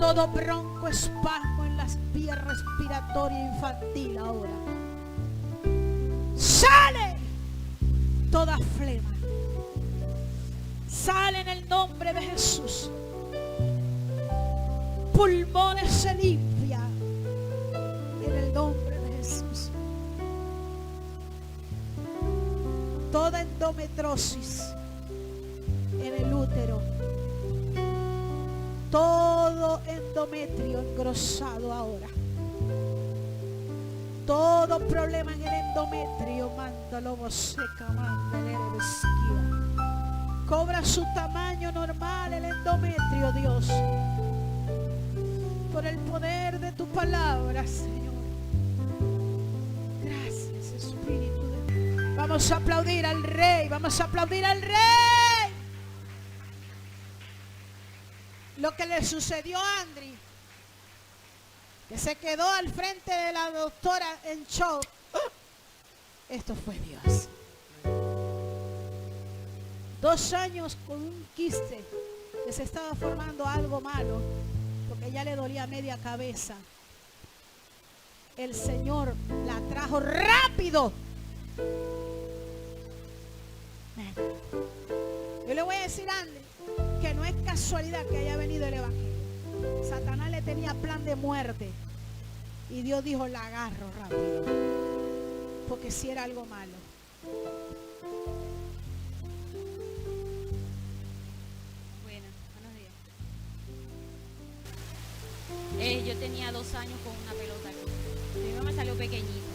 todo broncoespasmo en las vías respiratorias infantil ahora. Sale toda flema. Sale en el nombre de Jesús. Pulmones se limpian en el nombre de Jesús. Toda endometriosis en el útero, todo endometrio engrosado ahora, todo problema en el endometrio, mándalo seca, mándalo esquiva. Cobra su tamaño normal el endometrio, Dios, por el poder de tu palabra, Señor. Gracias, Espíritu de Dios. Vamos a aplaudir al Rey, vamos a aplaudir al Rey. Lo que le sucedió a Andri, que se quedó al frente de la doctora en shock, esto fue Dios. 2 años con un quiste, que se estaba formando algo malo, porque ya le dolía media cabeza. El Señor la trajo rápido. Yo le voy a decir a Andri que no es casualidad que haya venido el evangelio. Satanás le tenía plan de muerte y Dios dijo: la agarro rápido, porque si era algo malo. Buenos días. Yo tenía 2 años con una pelota aquí. Primero me salió pequeñito,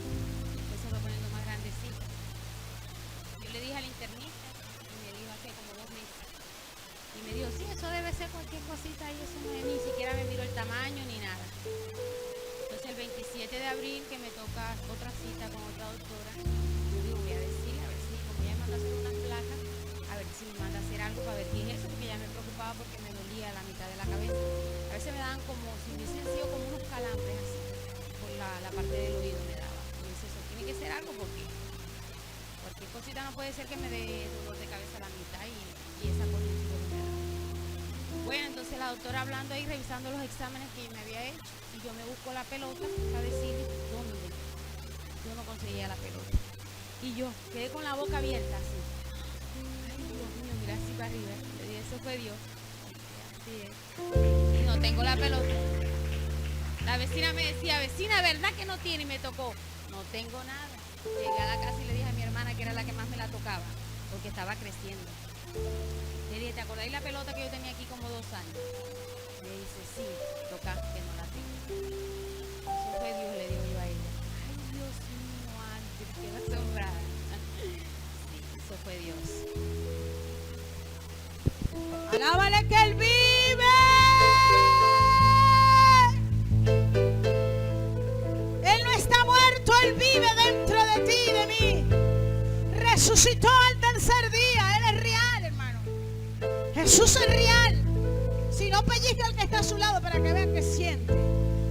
después se fue poniendo más grandecita. Yo le dije al internista y me dijo hace como 2 meses. Y me dijo: sí, eso debe ser cualquier cosita y eso no es, ni siquiera me miró el tamaño ni nada. Entonces el 27 de abril, que me toca otra cita con otra doctora, yo digo: voy a decirle, a ver si, como ella me manda a hacer unas placas, a ver si me manda a hacer algo para ver qué es eso, porque ya me preocupaba porque me dolía la mitad de la cabeza. A veces me daban como, si hubiesen sido como unos calambres así, por la parte del oído me daba. Y dice: eso tiene que ser algo, porque cualquier cosita no puede ser que me dé dolor de cabeza a la mitad y esa cosa es lo que me da. Bueno, entonces la doctora hablando ahí, revisando los exámenes que me había hecho, y yo me busco la pelota para decirle dónde. Yo no conseguía la pelota. Y yo quedé con la boca abierta así. Ay, Dios mío, mira así para arriba. Le dije: eso fue Dios. Así es. Y no tengo la pelota. La vecina me decía: vecina, ¿verdad que no tiene? Y me tocó. No tengo nada. Llegué a la casa y le dije a mi hermana, que era la que más me la tocaba, porque estaba creciendo. Le dije: ¿te acordáis la pelota que yo tenía aquí como 2 años? Me dice: sí, toca que no la tengo. Eso fue Dios, le digo yo a ella. Ay, Dios mío, Andri, qué asombrada. Sí, eso fue Dios. Alábale que Él vive. Él no está muerto, Él vive dentro de ti y de mí. Resucitó al 3er día. Él es real, hermano. Jesús es real. Si no, pellizca al que está a su lado para que vea que siente.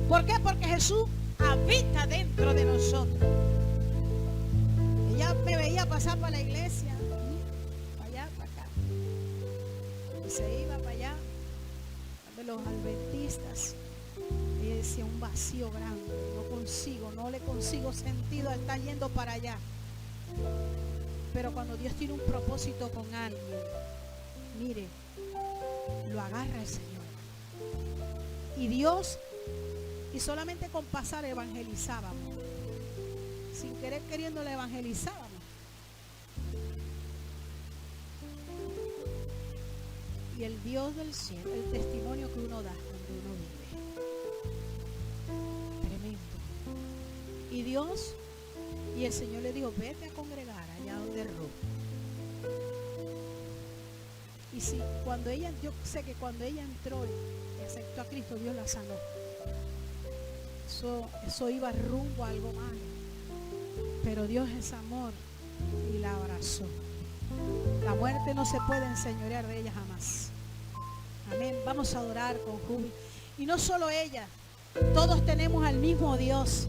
¿Por qué? Porque Jesús habita dentro de nosotros. Ella me veía pasar por la iglesia, para allá, para acá, y se iba para allá de los adventistas. Ella decía: un vacío grande, no le consigo sentido a estar yendo para allá. Pero cuando Dios tiene un propósito con alguien, mire, lo agarra el Señor. Y Dios, y solamente con pasar evangelizábamos. Sin querer queriendo le evangelizábamos. Y el Dios del cielo, el testimonio que uno da cuando uno vive. Tremendo. Y Dios, y el Señor le dijo: vete a congregar allá donde Ruth. Y si cuando ella, yo sé que cuando ella entró y aceptó a Cristo, Dios la sanó. Eso iba rumbo a algo malo. Pero Dios es amor y la abrazó. La muerte no se puede enseñorear de ella jamás. Amén. Vamos a adorar con júbilo. Y no solo ella, todos tenemos al mismo Dios.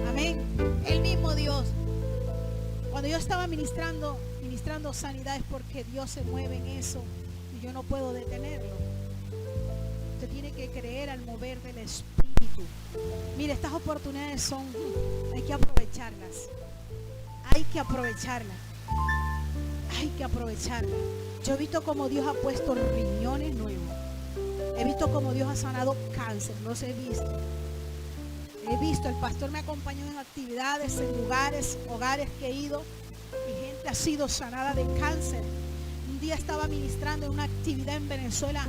Amén. El mismo Dios. Cuando yo estaba ministrando sanidad, es porque Dios se mueve en eso y yo no puedo detenerlo. usted tiene que creer al mover del Espíritu. Mire, estas oportunidades hay que aprovecharlas. Hay que aprovecharlas. Hay que aprovecharlas. Yo he visto como Dios ha puesto riñones nuevos. He visto como Dios ha sanado cáncer. Los he visto. He visto, el pastor me acompañó en actividades, en lugares, hogares que he ido, y gente ha sido sanada de cáncer. Un día estaba ministrando en una actividad en Venezuela,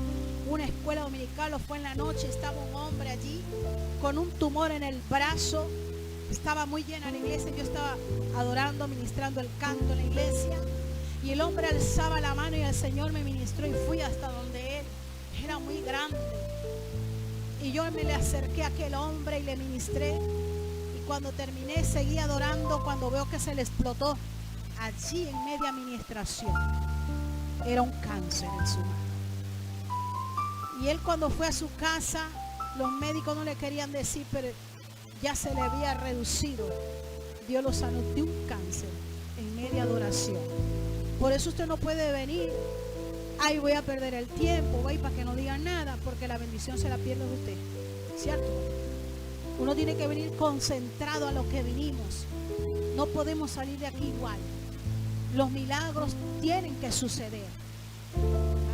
una escuela dominical, o fue en la noche, estaba un hombre allí con un tumor en el brazo. Estaba muy llena la iglesia, yo estaba adorando, ministrando el canto en la iglesia, y el hombre alzaba la mano y el Señor me ministró y fui hasta donde él. Era muy grande. Y yo me le acerqué a aquel hombre y le ministré. Y cuando terminé, seguí adorando cuando veo que se le explotó allí en media administración. Era un cáncer en su mano. Y él, cuando fue a su casa, los médicos no le querían decir, pero ya se le había reducido. Dios lo sanó de un cáncer en media adoración. Por eso usted no puede venir. Ay, voy a perder el tiempo, voy para que no digan nada, porque la bendición se la pierde usted, ¿cierto? Uno tiene que venir concentrado a lo que vinimos. No podemos salir de aquí igual. Los milagros tienen que suceder.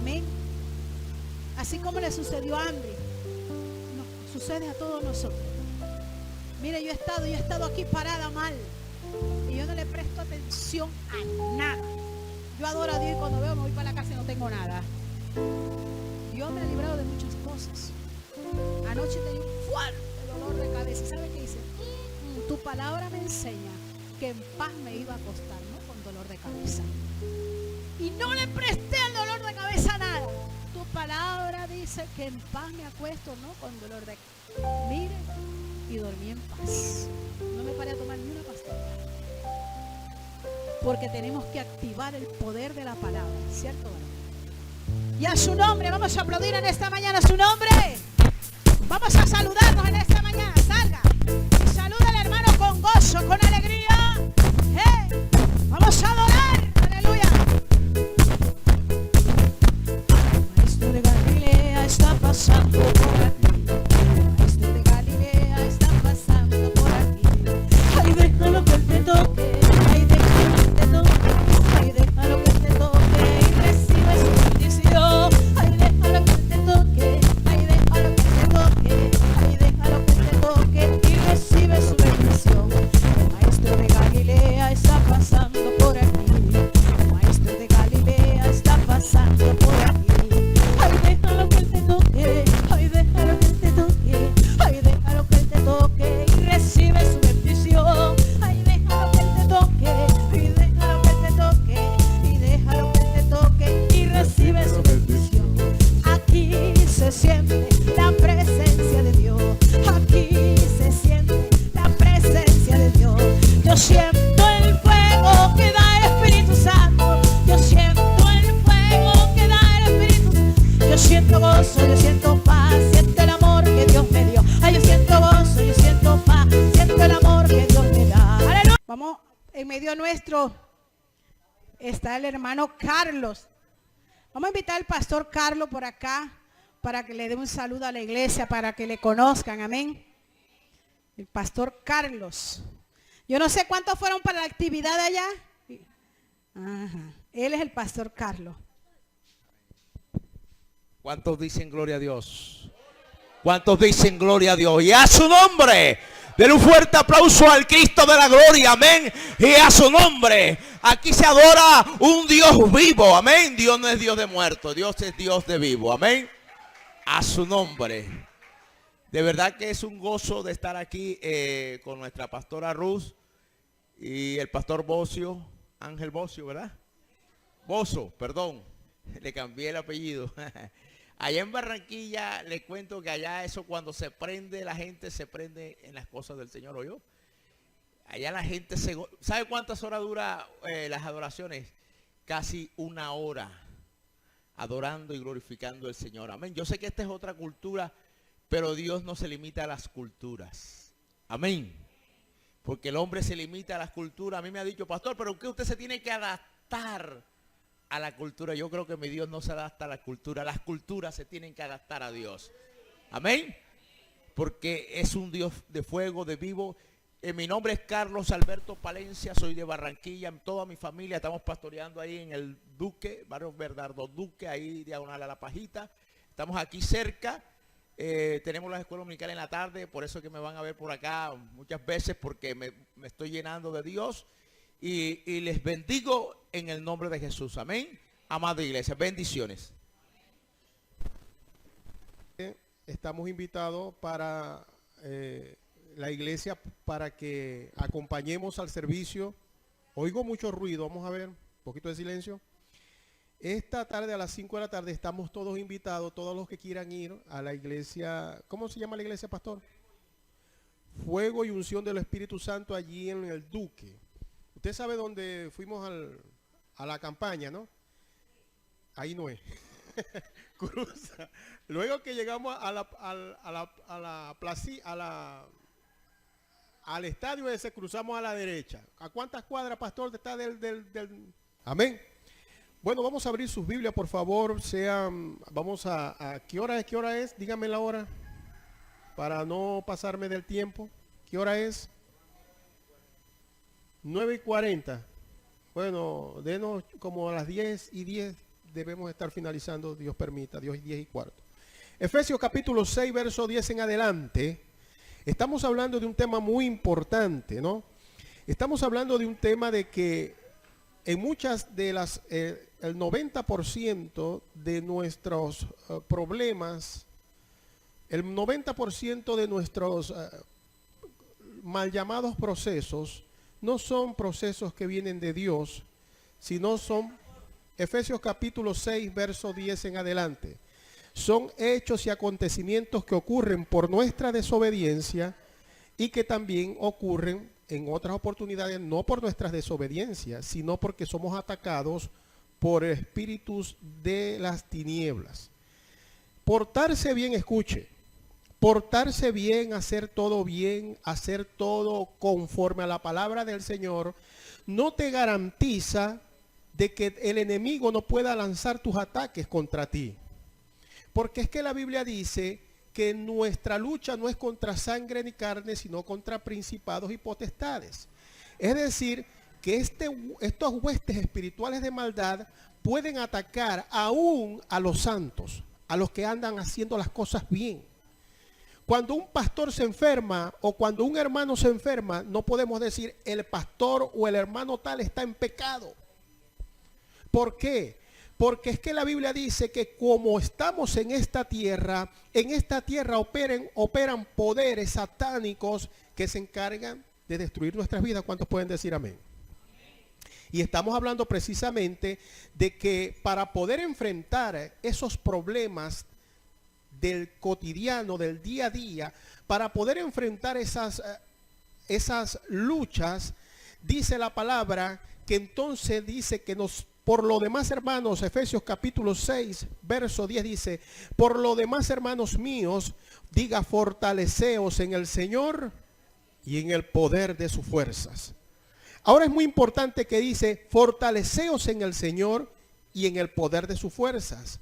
Amén. Así como le sucedió a André, nos sucede a todos nosotros. Mire, yo he estado aquí parada mal y yo no le presto atención a nada. Yo adoro a Dios y cuando veo me voy para la casa y no tengo nada. Dios me ha librado de muchas cosas. Anoche tenía un fuerte dolor de cabeza. ¿Sabe qué dice? Tu palabra me enseña que en paz me iba a acostar, no con dolor de cabeza. Y no le presté el dolor de cabeza a nada. Tu palabra dice que en paz me acuesto, no con dolor de cabeza. Mire, y dormí en paz. No me paré a tomar ni una pastilla. Porque tenemos que activar el poder de la palabra, ¿cierto? Y a su nombre, vamos a aplaudir en esta mañana a su nombre. Vamos a saludarnos en esta mañana. Salga y saluda al hermano con gozo, con alegría. Vamos a adorar, aleluya. Maestro de Galilea está pasando por aquí. Maestro de Galilea está pasando por aquí. Ay, déjalo que te toque. Ay, déjalo que te toque y recibe su bendición. Ay, déjalo que te toque. Ay, déjalo que te toque. Ay, déjalo que te toque y recibe su bendición. El maestro de Galilea está pasando por aquí. El maestro de Galilea está pasando por aquí. Ay, déjalo que te toque. Ay, déjalo que te toque. Ay, déjalo que te toque y recibe su bendición. Ay, déjalo que te toque. Ay, déjalo que te toque. Y déjalo que te toque y recibe su bendición. Aquí se siente la presencia de Dios. Aquí se siente la presencia de Dios. Yo siento el fuego que da el Espíritu Santo. Yo siento el fuego que da el Espíritu Santo. Yo siento gozo, yo siento paz, siento el amor que Dios me dio. Ay, yo siento gozo, yo siento paz, siento el amor que Dios me da. ¡Aleluya! Vamos, en medio nuestro está el hermano Carlos. Vamos a invitar al pastor Carlos por acá para que le dé un saludo a la iglesia, para que le conozcan, amén. El pastor Carlos. Yo no sé cuántos fueron para la actividad de allá. Ajá. Él es el pastor Carlos. ¿Cuántos dicen gloria a Dios? ¿Cuántos dicen gloria a Dios? Y a su nombre, denle un fuerte aplauso al Cristo de la gloria, amén. Y a su nombre, aquí se adora un Dios vivo, amén. Dios no es Dios de muertos, Dios es Dios de vivo, amén. A su nombre. De verdad que es un gozo de estar aquí con nuestra pastora Ruth y el pastor Bocio, Ángel Bocio, ¿verdad? Bozo, perdón, le cambié el apellido. Allá en Barranquilla, le cuento que allá eso cuando se prende, la gente se prende en las cosas del Señor, ¿oyó? Allá la gente ¿sabe cuántas horas dura las adoraciones? Casi 1 hora, adorando y glorificando al Señor, amén. Yo sé que esta es otra cultura, pero Dios no se limita a las culturas, amén. Porque el hombre se limita a las culturas. A mí me ha dicho, pastor, pero ¿qué usted se tiene que adaptar a la cultura? Yo creo que mi Dios no se adapta a la cultura. Las culturas se tienen que adaptar a Dios. Amén. Porque es un Dios de fuego, de vivo. Mi nombre es Carlos Alberto Palencia, soy de Barranquilla. Toda mi familia estamos pastoreando ahí en el Duque, barrio Bernardo Duque, ahí diagonal a La Pajita. Estamos aquí cerca. Tenemos la escuela dominical en la tarde, por eso que me van a ver por acá muchas veces, porque me estoy llenando de Dios. Y les bendigo en el nombre de Jesús. Amén. Amada iglesia, bendiciones. Estamos invitados para la iglesia para que acompañemos al servicio. Oigo mucho ruido, vamos a ver, un poquito de silencio. Esta tarde a las 5 de la tarde estamos todos invitados, todos los que quieran ir a la iglesia. ¿Cómo se llama la iglesia, pastor? Fuego y unción del Espíritu Santo allí en el Duque. Usted sabe dónde fuimos a la campaña, ¿no? Ahí no es. Cruza. Luego que llegamos al estadio ese, cruzamos a la derecha. ¿A cuántas cuadras, pastor, está del? Amén. Bueno, vamos a abrir sus Biblias, por favor. Vamos a ¿qué hora es? Dígame la hora para no pasarme del tiempo. ¿Qué hora es? 9:40. Bueno, denos como a las 10:10 debemos estar finalizando, Dios permita, Dios 10:15. Efesios capítulo 6, verso 10 en adelante. Estamos hablando de un tema muy importante, ¿no? Estamos hablando de un tema de que en muchas de las, el 90% de nuestros problemas, el 90% de nuestros mal llamados procesos, no son procesos que vienen de Dios, sino son, Efesios capítulo 6, verso 10 en adelante, son hechos y acontecimientos que ocurren por nuestra desobediencia y que también ocurren en otras oportunidades, no por nuestras desobediencias, sino porque somos atacados por espíritus de las tinieblas. Portarse bien, escuche, portarse bien, hacer todo conforme a la palabra del Señor, no te garantiza de que el enemigo no pueda lanzar tus ataques contra ti. Porque es que la Biblia dice que nuestra lucha no es contra sangre ni carne, sino contra principados y potestades. Es decir, que estos huestes espirituales de maldad pueden atacar aún a los santos, a los que andan haciendo las cosas bien. Cuando un pastor se enferma o cuando un hermano se enferma, no podemos decir el pastor o el hermano tal está en pecado. ¿Por qué? Porque es que la Biblia dice que como estamos en esta tierra operan poderes satánicos que se encargan de destruir nuestras vidas. ¿Cuántos pueden decir amén? Y estamos hablando precisamente de que para poder enfrentar esos problemas del cotidiano, del día a día, para poder enfrentar esas luchas, dice la palabra que entonces dice que por lo demás, hermanos, Efesios capítulo 6, verso 10 dice, por lo demás, hermanos míos, diga, fortaleceos en el Señor y en el poder de sus fuerzas. Ahora es muy importante que dice, fortaleceos en el Señor y en el poder de sus fuerzas.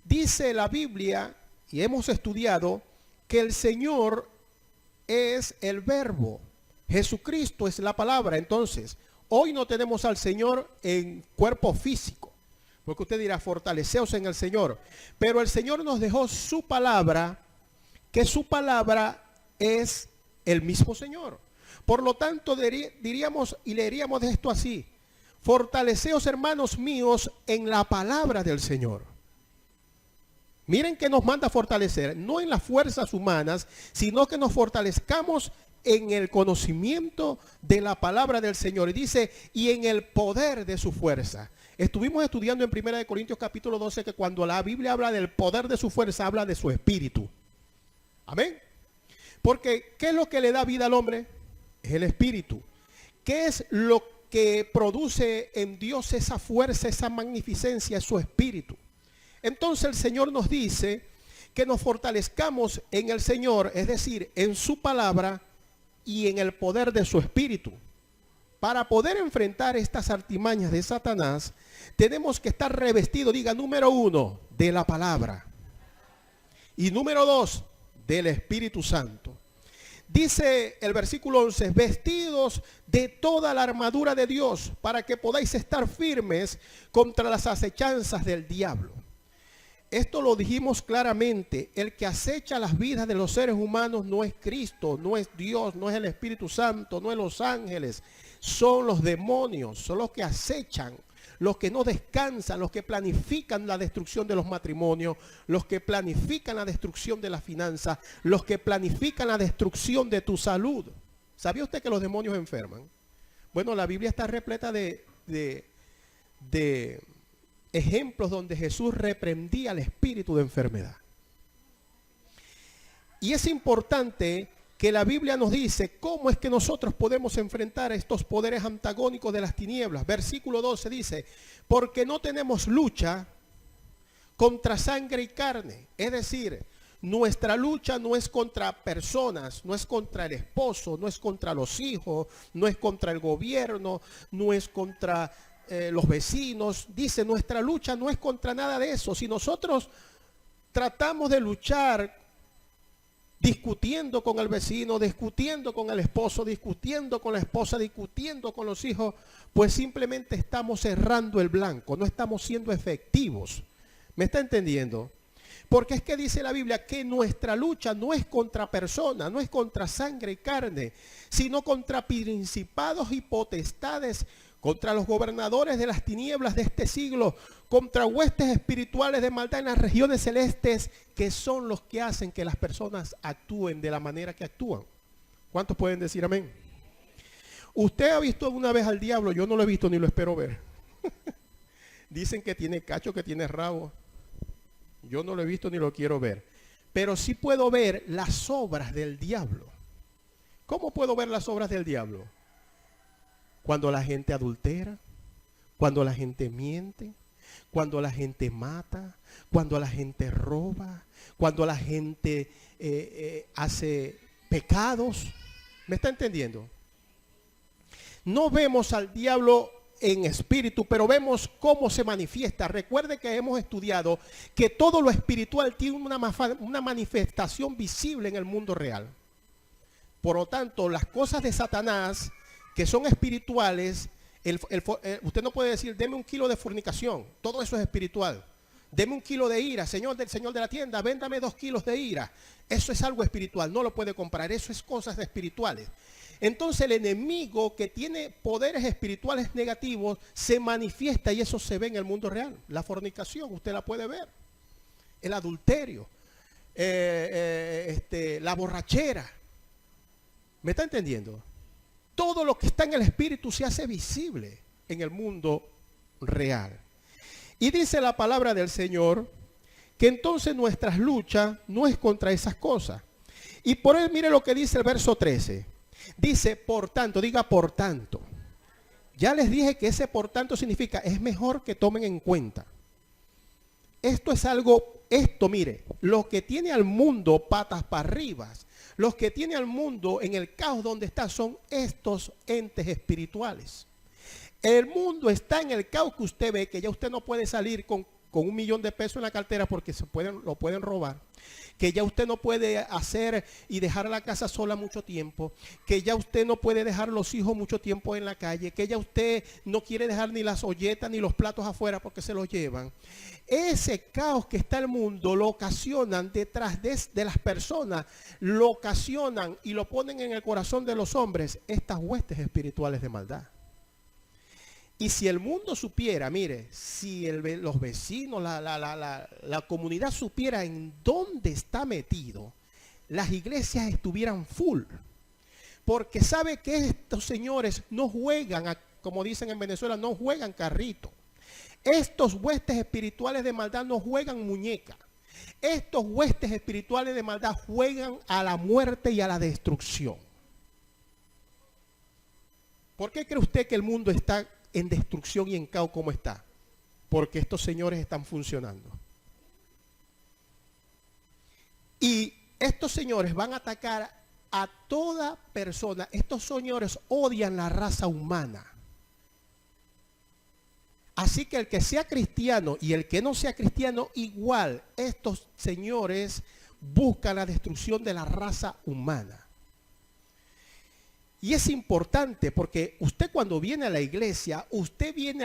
Dice la Biblia, y hemos estudiado, que el Señor es el verbo. Jesucristo es la palabra. Entonces, hoy no tenemos al Señor en cuerpo físico, porque usted dirá, fortaleceos en el Señor. Pero el Señor nos dejó su palabra, que su palabra es el mismo Señor. Por lo tanto, diríamos y leeríamos de esto así, fortaleceos, hermanos míos, en la palabra del Señor. Miren que nos manda a fortalecer, no en las fuerzas humanas, sino que nos fortalezcamos en el conocimiento de la palabra del Señor. Y dice, y en el poder de su fuerza. Estuvimos estudiando en 1 Corintios capítulo 12 que cuando la Biblia habla del poder de su fuerza, habla de su espíritu. Amén. Porque, ¿qué es lo que le da vida al hombre? Es el espíritu. ¿Qué es lo que produce en Dios esa fuerza, esa magnificencia? Es su espíritu. Entonces el Señor nos dice que nos fortalezcamos en el Señor, es decir, en su palabra y en el poder de su espíritu. Para poder enfrentar estas artimañas de Satanás, tenemos que estar revestidos, diga, número 1, de la palabra. Y número 2, del Espíritu Santo. Dice el versículo 11, vestidos de toda la armadura de Dios para que podáis estar firmes contra las acechanzas del diablo. Esto lo dijimos claramente, el que acecha las vidas de los seres humanos no es Cristo, no es Dios, no es el Espíritu Santo, no es los ángeles, son los demonios, son los que acechan, los que no descansan, los que planifican la destrucción de los matrimonios, los que planifican la destrucción de las finanzas, los que planifican la destrucción de tu salud. ¿Sabía usted que los demonios enferman? Bueno, la Biblia está repleta de ejemplos donde Jesús reprendía al espíritu de enfermedad. Y es importante que la Biblia nos dice cómo es que nosotros podemos enfrentar a estos poderes antagónicos de las tinieblas. Versículo 12 dice, porque no tenemos lucha contra sangre y carne. Es decir, nuestra lucha no es contra personas, no es contra el esposo, no es contra los hijos, no es contra el gobierno, no es contra los vecinos. Dice, nuestra lucha no es contra nada de eso. Si nosotros tratamos de luchar discutiendo con el vecino, discutiendo con el esposo, discutiendo con la esposa, discutiendo con los hijos, pues simplemente estamos cerrando el blanco, no estamos siendo efectivos. ¿Me está entendiendo? Porque es que dice la Biblia que nuestra lucha no es contra personas, no es contra sangre y carne, sino contra principados y potestades, contra los gobernadores de las tinieblas de este siglo, contra huestes espirituales de maldad en las regiones celestes, que son los que hacen que las personas actúen de la manera que actúan. ¿Cuántos pueden decir amén? ¿Usted ha visto alguna vez al diablo? Yo no lo he visto ni lo espero ver. Dicen que tiene cacho, que tiene rabo. Yo no lo he visto ni lo quiero ver. Pero sí puedo ver las obras del diablo. ¿Cómo puedo ver las obras del diablo? Cuando la gente adultera, cuando la gente miente, cuando la gente mata, cuando la gente roba, cuando la gente hace pecados. ¿Me está entendiendo? No vemos al diablo en espíritu, pero vemos cómo se manifiesta. Recuerde que hemos estudiado que todo lo espiritual tiene una manifestación visible en el mundo real. Por lo tanto, las cosas de Satanás que son espirituales, usted no puede decir, deme 1 kilo de fornicación, todo eso es espiritual. Deme 1 kilo de ira, señor de la tienda, véndame 2 kilos de ira. Eso es algo espiritual, no lo puede comprar, eso es cosas espirituales. Entonces el enemigo que tiene poderes espirituales negativos se manifiesta y eso se ve en el mundo real. La fornicación, usted la puede ver. El adulterio, la borrachera. ¿Me está entendiendo? Todo lo que está en el espíritu se hace visible en el mundo real. Y dice la palabra del Señor que entonces nuestras luchas no es contra esas cosas. Y por él, mire lo que dice el verso 13. Dice, por tanto, diga por tanto. Ya les dije que ese por tanto significa, es mejor que tomen en cuenta. Esto es algo, mire, lo que tiene al mundo patas para arriba, los que tiene al mundo en el caos donde está son estos entes espirituales. El mundo está en el caos que usted ve, que ya usted no puede salir con $1,000,000 de pesos en la cartera porque lo pueden robar. Que ya usted no puede hacer y dejar la casa sola mucho tiempo, que ya usted no puede dejar los hijos mucho tiempo en la calle, que ya usted no quiere dejar ni las olletas ni los platos afuera porque se los llevan. Ese caos que está en el mundo lo ocasionan detrás de las personas, lo ocasionan y lo ponen en el corazón de los hombres estas huestes espirituales de maldad. Y si el mundo supiera, mire, si los vecinos, la comunidad supiera en dónde está metido, las iglesias estuvieran full. Porque sabe que estos señores no juegan, como dicen en Venezuela, no juegan carrito. Estos huestes espirituales de maldad no juegan muñeca. Estos huestes espirituales de maldad juegan a la muerte y a la destrucción. ¿Por qué cree usted que el mundo está en destrucción y en caos como está? Porque estos señores están funcionando. Y estos señores van a atacar a toda persona. Estos señores odian la raza humana. Así que el que sea cristiano y el que no sea cristiano igual, estos señores busca la destrucción de la raza humana. Y es importante porque usted cuando viene a la iglesia, usted viene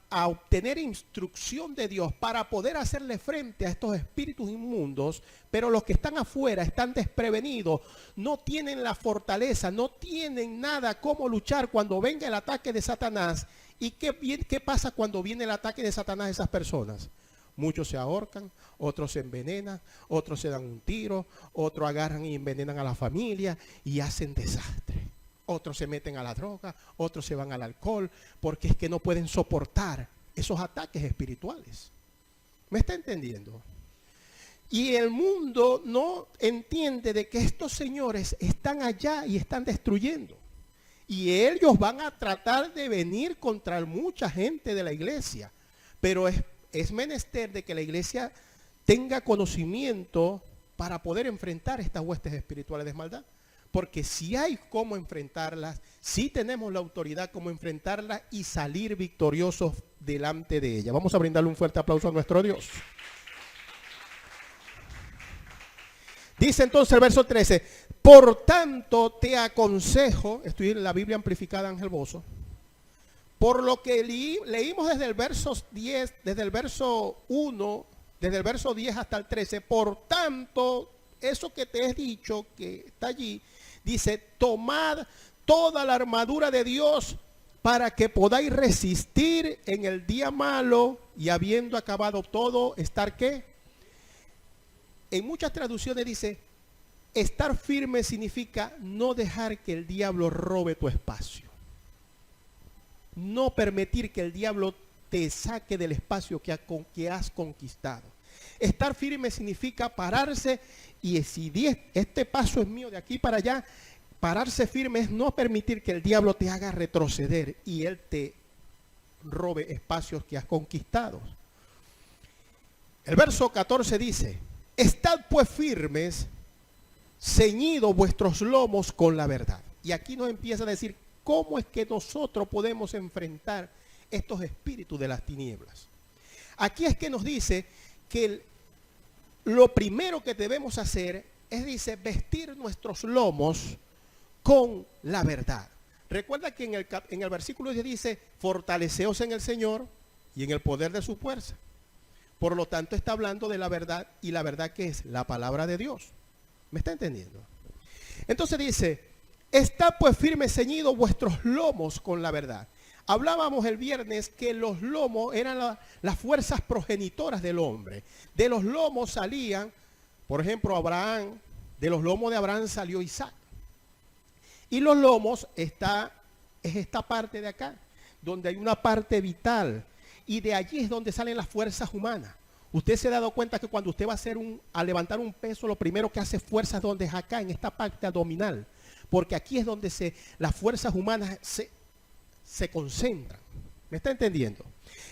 a obtener instrucción de Dios para poder hacerle frente a estos espíritus inmundos, pero los que están afuera están desprevenidos, no tienen la fortaleza, no tienen nada cómo luchar cuando venga el ataque de Satanás. ¿Y qué pasa cuando viene el ataque de Satanás a esas personas? Muchos se ahorcan, otros se envenenan, otros se dan un tiro, otros agarran y envenenan a la familia y hacen desastre. Otros se meten a la droga, otros se van al alcohol, porque es que no pueden soportar esos ataques espirituales. ¿Me está entendiendo? Y el mundo no entiende de que estos señores están allá y están destruyendo. Y ellos van a tratar de venir contra mucha gente de la iglesia. Pero es menester de que la iglesia tenga conocimiento para poder enfrentar estas huestes espirituales de maldad. Porque si hay cómo enfrentarlas, si tenemos la autoridad cómo enfrentarlas y salir victoriosos delante de ellas. Vamos a brindarle un fuerte aplauso a nuestro Dios. Dice entonces el verso 13, por tanto te aconsejo, estoy en la Biblia amplificada Ángel Bozo, por lo que leímos desde el verso 10, desde el verso 1, desde el verso 10 hasta el 13, por tanto, eso que te he dicho, que está allí, dice, tomad toda la armadura de Dios para que podáis resistir en el día malo y habiendo acabado todo, ¿estar qué? En muchas traducciones dice, estar firme significa no dejar que el diablo robe tu espacio. No permitir que el diablo te saque del espacio que has conquistado. Estar firme significa pararse y si este paso es mío de aquí para allá, pararse firme es no permitir que el diablo te haga retroceder y él te robe espacios que has conquistado. El verso 14 dice, estad pues firmes, ceñidos vuestros lomos con la verdad. Y aquí nos empieza a decir cómo es que nosotros podemos enfrentar estos espíritus de las tinieblas. Aquí es que nos dice que lo primero que debemos hacer es, dice, vestir nuestros lomos con la verdad. Recuerda que en el versículo 10 dice, fortaleceos en el Señor y en el poder de su fuerza. Por lo tanto está hablando de la verdad, y la verdad que es la palabra de Dios. ¿Me está entendiendo? Entonces dice, está pues firmes ceñidos vuestros lomos con la verdad. Hablábamos el viernes que los lomos eran las fuerzas progenitoras del hombre. De los lomos salían, por ejemplo, Abraham, de los lomos de Abraham salió Isaac. Y los lomos es esta parte de acá, donde hay una parte vital. Y de allí es donde salen las fuerzas humanas. Usted se ha dado cuenta que cuando usted va a levantar un peso, lo primero que hace fuerza es donde es acá, en esta parte abdominal. Porque aquí es donde las fuerzas humanas se concentran. ¿Me está entendiendo?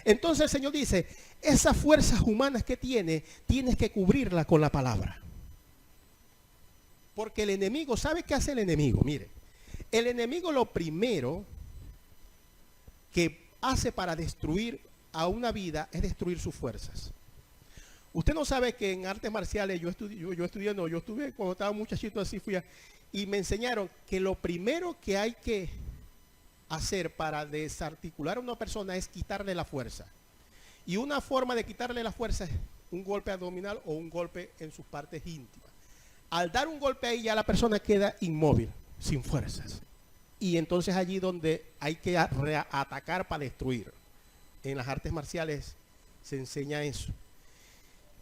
Entonces el Señor dice, esas fuerzas humanas que tienes que cubrirlas con la palabra. Porque el enemigo, ¿sabe qué hace el enemigo? Mire, el enemigo lo primero que hace para destruir a una vida es destruir sus fuerzas. Usted no sabe que en artes marciales yo estuve cuando estaba muchachito así, y me enseñaron que lo primero que hay que hacer para desarticular a una persona es quitarle la fuerza. Y una forma de quitarle la fuerza es un golpe abdominal o un golpe en sus partes íntimas. Al dar un golpe ahí ya la persona queda inmóvil, sin fuerzas. Y entonces allí donde hay que atacar para destruir. En las artes marciales se enseña eso.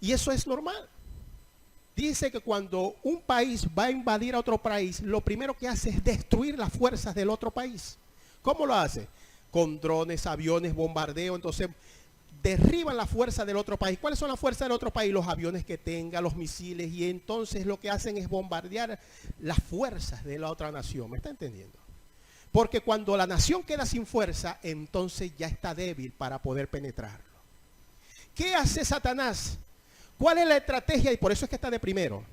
Y eso es normal. Dice que cuando un país va a invadir a otro país, lo primero que hace es destruir las fuerzas del otro país. ¿Cómo lo hace? Con drones, aviones, bombardeo. Entonces derriban la fuerza del otro país. ¿Cuáles son las fuerzas del otro país? Los aviones que tenga, los misiles. Y entonces lo que hacen es bombardear las fuerzas de la otra nación. ¿Me está entendiendo? Porque cuando la nación queda sin fuerza, entonces ya está débil para poder penetrarlo. ¿Qué hace Satanás? ¿Cuál es la estrategia? Y por eso es que está de primero.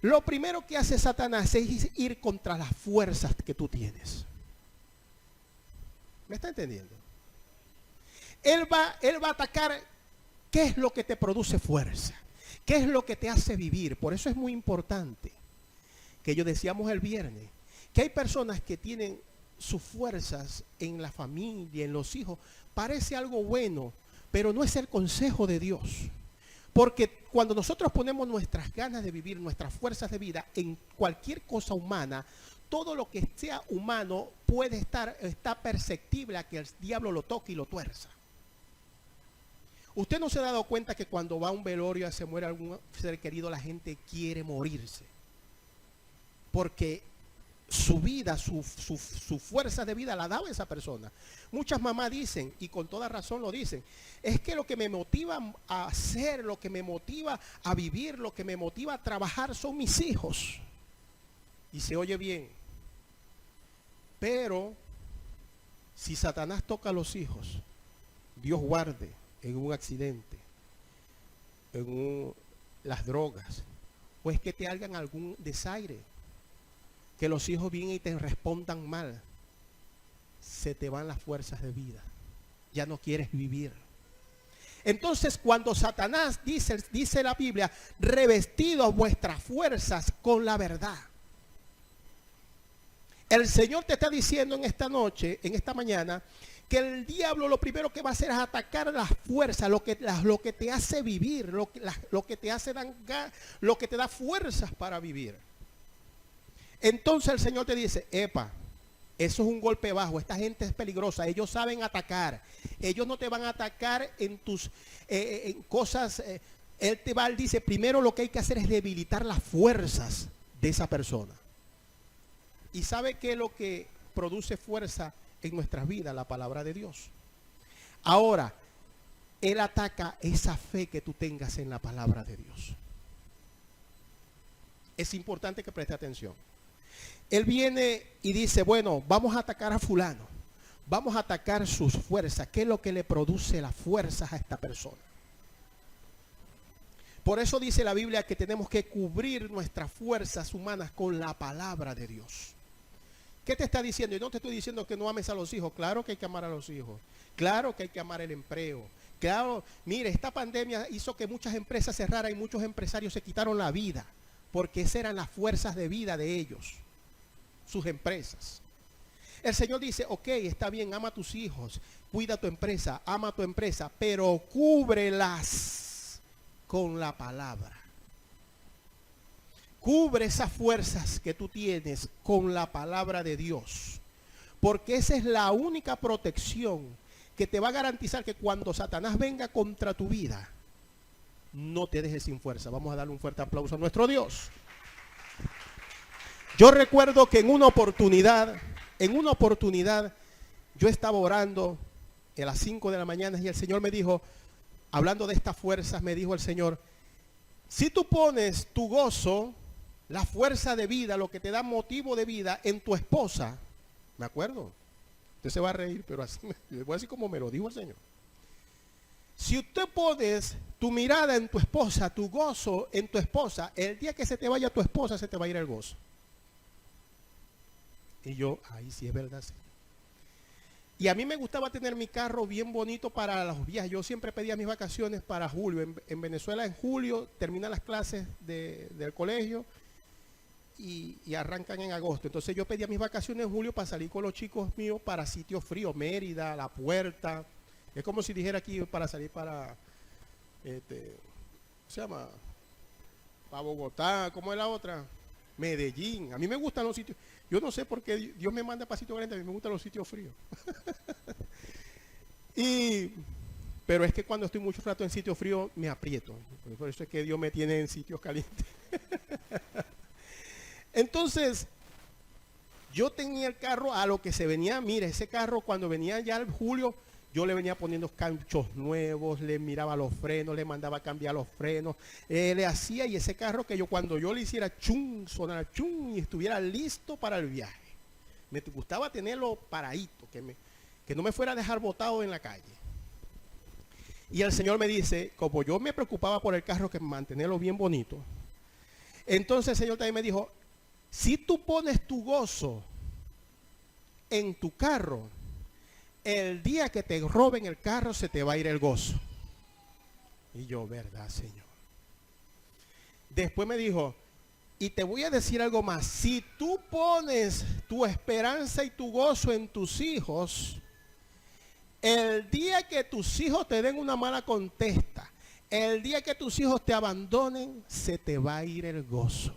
Lo primero que hace Satanás es ir contra las fuerzas que tú tienes. ¿Me está entendiendo? Él va a atacar qué es lo que te produce fuerza. ¿Qué es lo que te hace vivir? Por eso es muy importante que yo decíamos el viernes, que hay personas que tienen sus fuerzas en la familia, en los hijos. Parece algo bueno, pero no es el consejo de Dios. Porque cuando nosotros ponemos nuestras ganas de vivir, nuestras fuerzas de vida en cualquier cosa humana, todo lo que sea humano está perceptible a que el diablo lo toque y lo tuerza. Usted no se ha dado cuenta que cuando va a un velorio y se muere algún ser querido, la gente quiere morirse. Porque su vida, su fuerza de vida la daba esa persona. Muchas mamás dicen, y con toda razón lo dicen, es que lo que me motiva a hacer, lo que me motiva a vivir, lo que me motiva a trabajar son mis hijos. Y se oye bien. Pero si Satanás toca a los hijos, Dios guarde, en un accidente, las drogas, o es que te hagan algún desaire, que los hijos vienen y te respondan mal, se te van las fuerzas de vida, ya no quieres vivir. Entonces cuando Satanás dice la Biblia, revestidos vuestras fuerzas con la verdad. El Señor te está diciendo en esta noche, en esta mañana, que el diablo lo primero que va a hacer es atacar las fuerzas, lo que te hace vivir, lo que te hace lo que te da fuerzas para vivir. Entonces el Señor te dice, epa, eso es un golpe bajo, esta gente es peligrosa, ellos saben atacar, ellos no te van a atacar en tus en cosas, Él dice, primero lo que hay que hacer es debilitar las fuerzas de esa persona. ¿Y sabe qué es lo que produce fuerza en nuestras vidas? La palabra de Dios. Ahora, Él ataca esa fe que tú tengas en la palabra de Dios. Es importante que preste atención. Él viene y dice, bueno, vamos a atacar a fulano. Vamos a atacar sus fuerzas. ¿Qué es lo que le produce las fuerzas a esta persona? Por eso dice la Biblia que tenemos que cubrir nuestras fuerzas humanas con la palabra de Dios. ¿Qué te está diciendo? Y no te estoy diciendo que no ames a los hijos. Claro que hay que amar a los hijos. Claro que hay que amar el empleo. Claro, mire, esta pandemia hizo que muchas empresas cerraran y muchos empresarios se quitaron la vida. Porque esas eran las fuerzas de vida de ellos. Sus empresas. El Señor dice, ok, está bien, ama a tus hijos. Cuida tu empresa, ama tu empresa. Pero cúbrelas con la palabra. Cubre esas fuerzas que tú tienes con la palabra de Dios. Porque esa es la única protección que te va a garantizar que cuando Satanás venga contra tu vida, no te dejes sin fuerza. Vamos a darle un fuerte aplauso a nuestro Dios. Yo recuerdo que en una oportunidad, yo estaba orando a las 5 de la mañana y el Señor me dijo, hablando de estas fuerzas, me dijo el Señor, si tú pones tu gozo, la fuerza de vida, lo que te da motivo de vida en tu esposa, ¿me acuerdo? Usted se va a reír, pero así, le voy a decir como me lo dijo el Señor. Si usted pones tu mirada en tu esposa, tu gozo en tu esposa, el día que se te vaya tu esposa, se te va a ir el gozo. Y yo, ahí sí es verdad, sí. Y a mí me gustaba tener mi carro bien bonito para los viajes. Yo siempre pedía mis vacaciones para julio. En Venezuela en julio terminan las clases del colegio y arrancan en agosto. Entonces yo pedía mis vacaciones en julio para salir con los chicos míos para sitios fríos, Mérida, La Puerta. Es como si dijera aquí para salir para, ¿cómo se llama? Para Bogotá, ¿cómo es la otra? Medellín. A mí me gustan los sitios. Yo no sé por qué Dios me manda para sitios grandes, a mí me gustan los sitios fríos. Pero es que cuando estoy mucho rato en sitios fríos me aprieto. Por eso es que Dios me tiene en sitios calientes. Entonces, yo tenía el carro a lo que se venía. Mire, ese carro cuando venía ya el julio, yo le venía poniendo canchos nuevos, le miraba los frenos, le mandaba a cambiar los frenos, le hacía, y ese carro que cuando yo le hiciera chum, sonara chum y estuviera listo para el viaje. Me gustaba tenerlo paradito, que no me fuera a dejar botado en la calle. Y el Señor me dice, como yo me preocupaba por el carro, que mantenerlo bien bonito, entonces el Señor también me dijo, si tú pones tu gozo en tu carro, el día que te roben el carro se te va a ir el gozo. Y yo, ¿verdad, Señor? Después me dijo, y te voy a decir algo más. Si tú pones tu esperanza y tu gozo en tus hijos, el día que tus hijos te den una mala contesta, el día que tus hijos te abandonen, se te va a ir el gozo.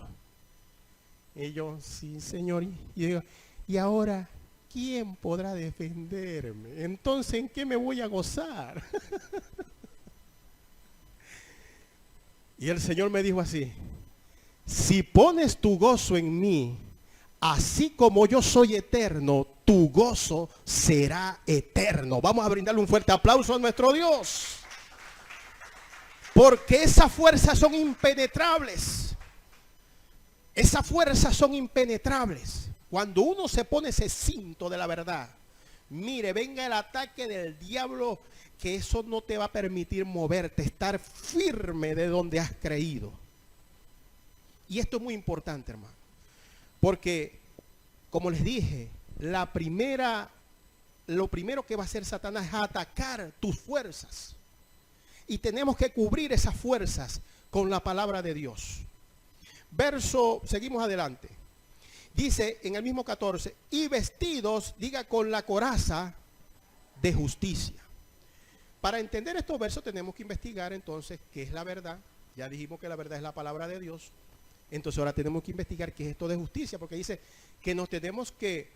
Y yo, sí, Señor. Y yo digo, y ahora, ¿quién podrá defenderme? Entonces, ¿en qué me voy a gozar? Y el Señor me dijo así, si pones tu gozo en mí, así como yo soy eterno, tu gozo será eterno. Vamos a brindarle un fuerte aplauso a nuestro Dios. Porque esas fuerzas son impenetrables. Esas fuerzas son impenetrables. Cuando uno se pone ese cinto de la verdad, mire, venga el ataque del diablo, que eso no te va a permitir moverte, estar firme de donde has creído. Y esto es muy importante, hermano. Porque, como les dije, lo primero que va a hacer Satanás es atacar tus fuerzas. Y tenemos que cubrir esas fuerzas con la palabra de Dios. Seguimos adelante. Dice en el mismo 14, y vestidos, diga, con la coraza de justicia. Para entender estos versos tenemos que investigar entonces qué es la verdad. Ya dijimos que la verdad es la palabra de Dios. Entonces ahora tenemos que investigar qué es esto de justicia, porque dice que nos tenemos que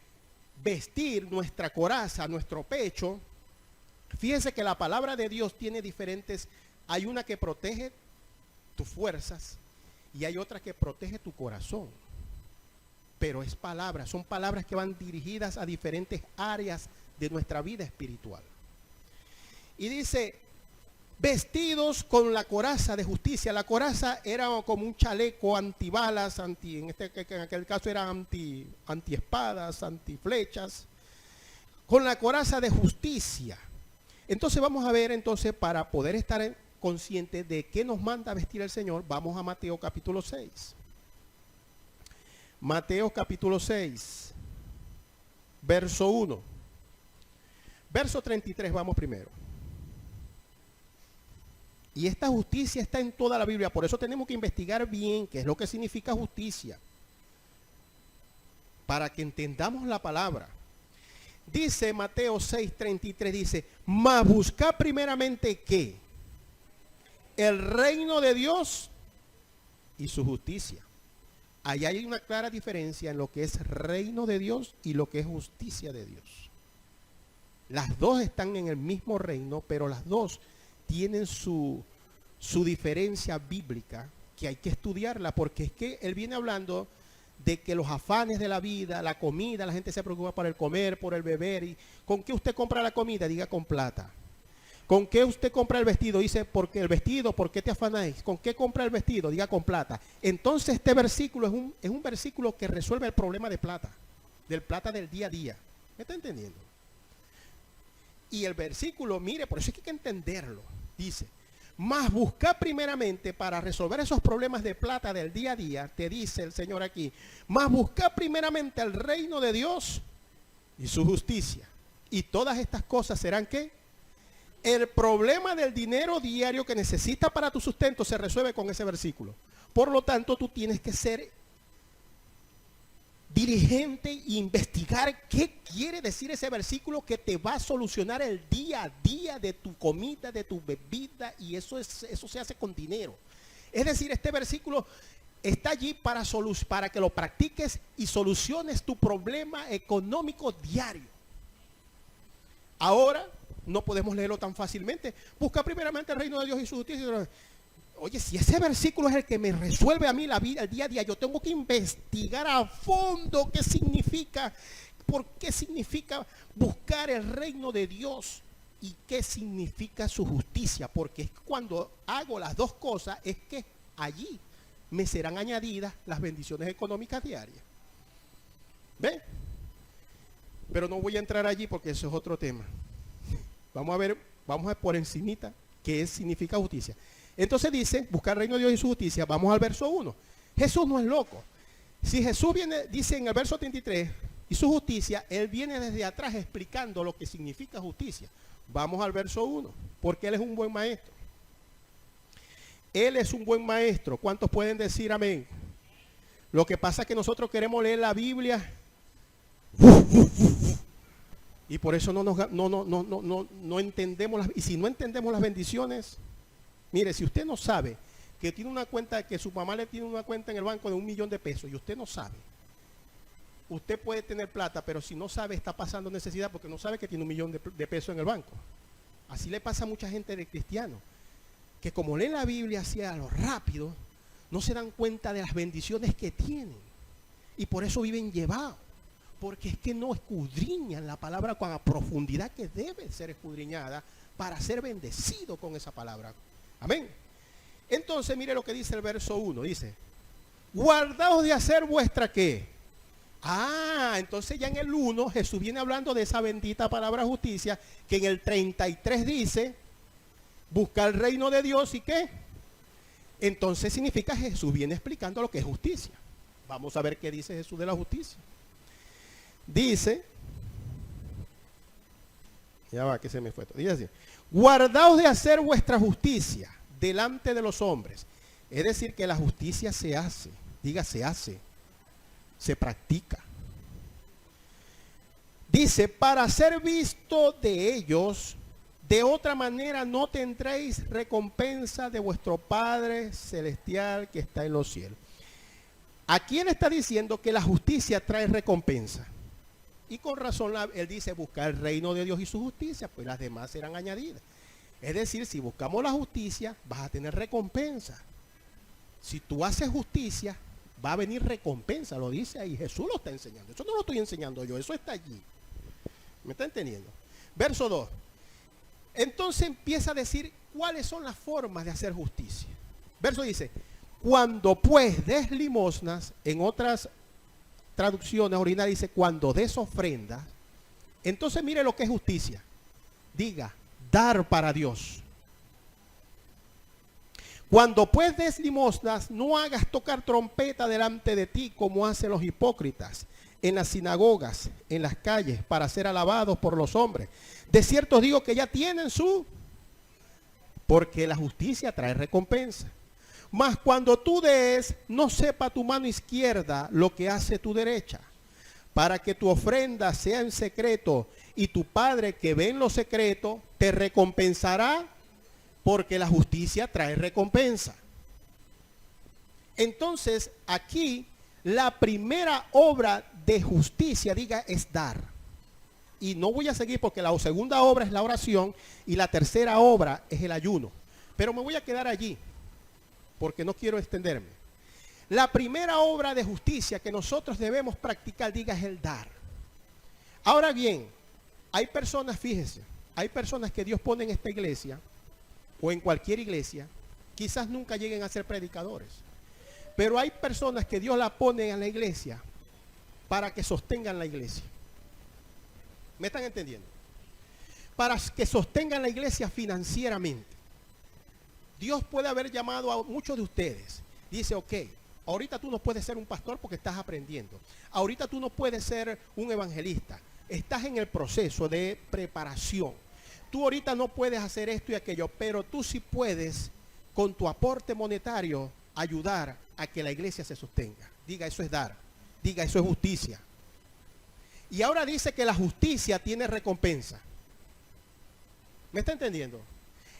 vestir nuestra coraza, nuestro pecho. Fíjense que la palabra de Dios tiene diferentes, hay una que protege tus fuerzas y hay otra que protege tu corazón. Pero es palabra, son palabras que van dirigidas a diferentes áreas de nuestra vida espiritual. Y dice, vestidos con la coraza de justicia. La coraza era como un chaleco antibalas, en aquel caso era antiespadas, antiflechas, con la coraza de justicia. Entonces vamos a ver, entonces, para poder estar conscientes de qué nos manda vestir el Señor, vamos a Mateo capítulo 6. Mateo capítulo 6, verso 1. Verso 33, vamos primero. Y esta justicia está en toda la Biblia, por eso tenemos que investigar bien qué es lo que significa justicia, para que entendamos la palabra. Dice Mateo 6:33, dice, mas buscad primeramente ¿qué? El reino de Dios y su justicia. Allá hay una clara diferencia en lo que es reino de Dios y lo que es justicia de Dios. Las dos están en el mismo reino, pero las dos tienen su diferencia bíblica, que hay que estudiarla, porque es que él viene hablando de que los afanes de la vida, la comida, la gente se preocupa por el comer, por el beber. ¿Y con qué usted compra la comida? Diga, con plata. ¿Con qué usted compra el vestido? Dice, porque el vestido, ¿por qué te afanáis? ¿Con qué compra el vestido? Diga, con plata. Entonces este versículo es un versículo que resuelve el problema de plata, del día a día. ¿Me está entendiendo? Y el versículo, mire, por eso es que hay que entenderlo. Dice, mas busca primeramente, para resolver esos problemas de plata del día a día, te dice el Señor aquí, mas busca primeramente el reino de Dios y su justicia. Y todas estas cosas serán, ¿qué? El problema del dinero diario que necesitas para tu sustento se resuelve con ese versículo. Por lo tanto, tú tienes que ser diligente e investigar qué quiere decir ese versículo que te va a solucionar el día a día de tu comida, de tu bebida, y eso se hace con dinero. Es decir, este versículo está allí para que lo practiques y soluciones tu problema económico diario. Ahora no podemos leerlo tan fácilmente. Busca primeramente el reino de Dios y su justicia. Oye, si ese versículo es el que me resuelve a mí la vida, el día a día, yo tengo que investigar a fondo qué significa, por qué significa buscar el reino de Dios y qué significa su justicia. Porque es cuando hago las dos cosas, es que allí me serán añadidas las bendiciones económicas diarias. ¿Ve? Pero no voy a entrar allí porque eso es otro tema. Vamos a ver por encimita qué significa justicia. Entonces dice, buscar el reino de Dios y su justicia. Vamos al verso 1. Jesús no es loco. Si Jesús dice en el verso 33, y su justicia, él viene desde atrás explicando lo que significa justicia. Vamos al verso 1, porque él es un buen maestro. Él es un buen maestro. ¿Cuántos pueden decir amén? Lo que pasa es que nosotros queremos leer la Biblia y por eso no entendemos y si no entendemos las bendiciones, mire, si usted no sabe que tiene una cuenta, que su mamá le tiene una cuenta en el banco de $1.000.000 y usted no sabe, usted puede tener plata, pero si no sabe está pasando necesidad porque no sabe que tiene $1.000.000 en el banco. Así le pasa a mucha gente de cristiano, que como leen la Biblia así a lo rápido, no se dan cuenta de las bendiciones que tienen y por eso viven llevados, porque es que no escudriñan la palabra con la profundidad que debe ser escudriñada para ser bendecido con esa palabra. Amén. Entonces mire lo que dice el verso 1, dice, guardaos de hacer vuestra ¿qué? Entonces ya en el 1 Jesús viene hablando de esa bendita palabra justicia, que en el 33 dice, buscar el reino de Dios y ¿qué? Entonces significa Jesús viene explicando lo que es justicia. Vamos a ver qué dice Jesús de la justicia. Dice, ya va que se me fue todo. Dice así, guardaos de hacer vuestra justicia delante de los hombres. Es decir, que la justicia se hace, diga se hace, se practica. Dice, para ser visto de ellos, de otra manera no tendréis recompensa de vuestro Padre Celestial que está en los cielos. Aquí él está diciendo que la justicia trae recompensa. Y con razón él dice buscar el reino de Dios y su justicia, pues las demás serán añadidas. Es decir, si buscamos la justicia, vas a tener recompensa. Si tú haces justicia, va a venir recompensa, lo dice ahí, Jesús lo está enseñando. Eso no lo estoy enseñando yo, eso está allí. ¿Me está entendiendo? Verso 2. Entonces empieza a decir cuáles son las formas de hacer justicia. Verso dice, cuando pues des limosnas, en otras traducciones originales dice, cuando des ofrendas, entonces mire lo que es justicia. Diga, dar para Dios. Cuando pues des limosnas, no hagas tocar trompeta delante de ti como hacen los hipócritas en las sinagogas, en las calles, para ser alabados por los hombres. De cierto os digo que ya tienen porque la justicia trae recompensa. Mas cuando tú des, no sepa tu mano izquierda lo que hace tu derecha, para que tu ofrenda sea en secreto, y tu Padre que ve en lo secreto te recompensará, porque la justicia trae recompensa. Entonces, aquí la primera obra de justicia, diga, es dar. Y no voy a seguir porque la segunda obra es la oración y la tercera obra es el ayuno. Pero me voy a quedar allí porque no quiero extenderme. La primera obra de justicia que nosotros debemos practicar, diga, es el dar. Ahora bien, hay personas, fíjese, hay personas que Dios pone en esta iglesia o en cualquier iglesia, quizás nunca lleguen a ser predicadores, pero hay personas que Dios la pone en la iglesia para que sostengan la iglesia. ¿Me están entendiendo? Para que sostengan la iglesia financieramente. Dios puede haber llamado a muchos de ustedes. Dice, ok, ahorita tú no puedes ser un pastor porque estás aprendiendo. Ahorita tú no puedes ser un evangelista. Estás en el proceso de preparación. Tú ahorita no puedes hacer esto y aquello, pero tú sí puedes, con tu aporte monetario, ayudar a que la iglesia se sostenga. Diga, eso es dar. Diga, eso es justicia. Y ahora dice que la justicia tiene recompensa. ¿Me está entendiendo?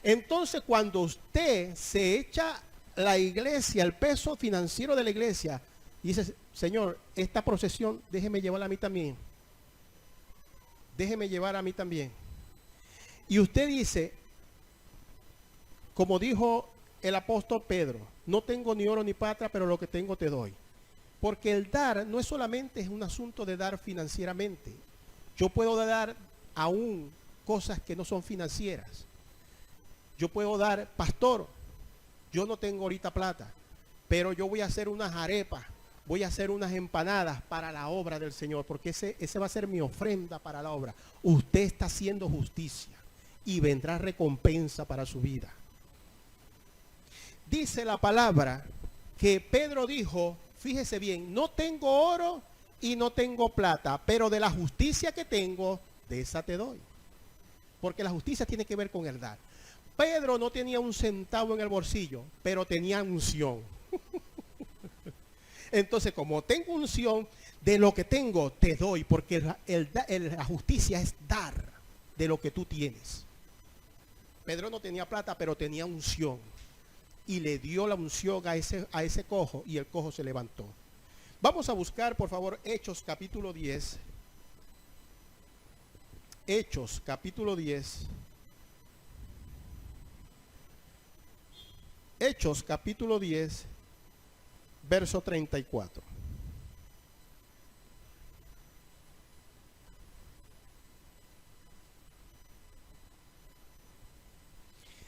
Entonces, cuando usted se echa la iglesia, el peso financiero de la iglesia, dice, Señor, esta procesión, déjeme llevarla a mí también. Déjeme llevar a mí también. Y usted dice, como dijo el apóstol Pedro, no tengo ni oro ni plata, pero lo que tengo te doy. Porque el dar no es solamente un asunto de dar financieramente. Yo puedo dar aún cosas que no son financieras. Yo puedo dar, pastor, yo no tengo ahorita plata, pero yo voy a hacer unas arepas, voy a hacer unas empanadas para la obra del Señor, porque ese va a ser mi ofrenda para la obra. Usted está haciendo justicia y vendrá recompensa para su vida. Dice la palabra que Pedro dijo, fíjese bien, no tengo oro y no tengo plata, pero de la justicia que tengo, de esa te doy. Porque la justicia tiene que ver con el dar. Pedro no tenía un centavo en el bolsillo, pero tenía unción. Entonces, como tengo unción, de lo que tengo te doy, porque la justicia es dar de lo que tú tienes. Pedro no tenía plata, pero tenía unción. Y le dio la unción a ese cojo, y el cojo se levantó. Vamos a buscar, por favor, Hechos capítulo 10. Hechos capítulo 10. Hechos capítulo 10, verso 34.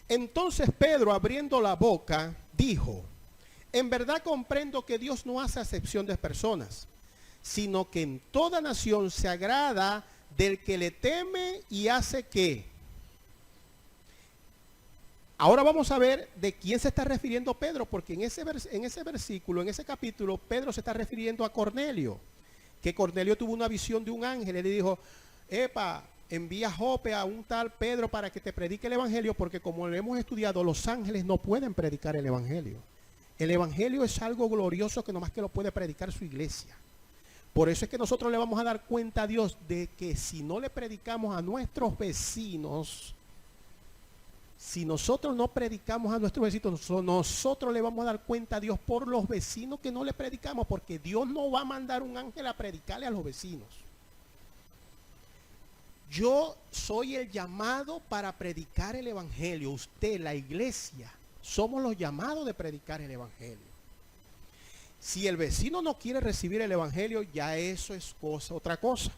Entonces Pedro, abriendo la boca, dijo: en verdad comprendo que Dios no hace acepción de personas, sino que en toda nación se agrada del que le teme y hace qué. Ahora vamos a ver de quién se está refiriendo Pedro, porque en ese versículo, en ese capítulo, Pedro se está refiriendo a Cornelio, que Cornelio tuvo una visión de un ángel y le dijo: epa, envía a Jope a un tal Pedro para que te predique el evangelio, porque como lo hemos estudiado, los ángeles no pueden predicar el evangelio. El evangelio es algo glorioso que nomás que lo puede predicar su iglesia. Por eso es que nosotros le vamos a dar cuenta a Dios de que si no le predicamos a nuestros vecinos, si nosotros no predicamos a nuestros vecinos, nosotros le vamos a dar cuenta a Dios por los vecinos que no le predicamos, porque Dios no va a mandar un ángel a predicarle a los vecinos. Yo soy el llamado para predicar el evangelio. Usted, la iglesia, somos los llamados de predicar el evangelio. Si el vecino no quiere recibir el evangelio, ya eso es otra cosa.